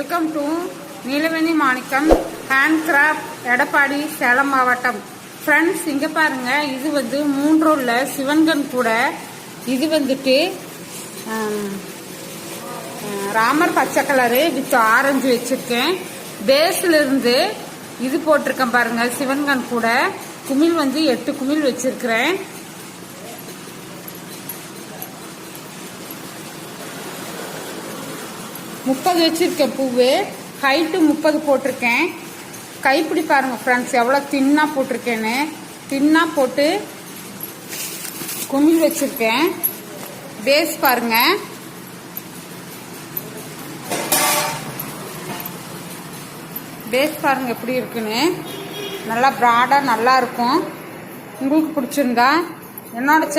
Welcome to Neelaveni Manickam handcraft Edappadi Salem மாவட்டம். Friends, இங்கே பாருங்க, இது வந்து 3 ரோல்ல சிவன்கன் கூட. இது வந்துட்டு ராமர் பச்சை கலரு வித் ஆரஞ்சு வச்சிருக்கேன். பேஸ்ல இருந்து இது போட்டிருக்கேன் பாருங்க, சிவன்கன் கூட. குமிழ் வந்து 8 குமிழ் வச்சிருக்கிறேன். முப்பது வச்சிருக்கேன் பூவு. ஹைட்டு 30 போட்டிருக்கேன். கைப்பிடி பாருங்க ஃப்ரெண்ட்ஸ், எவ்வளோ தின்னா போட்டிருக்கேன்னு. தின்னா போட்டு குமிழ் வச்சிருக்கேன். பேஸ் பாருங்க, பேஸ் பாருங்க எப்படி இருக்குன்னு. நல்லா ப்ராடா நல்லா இருக்கும். உங்களுக்கு பிடிச்சிருந்தா என்னோட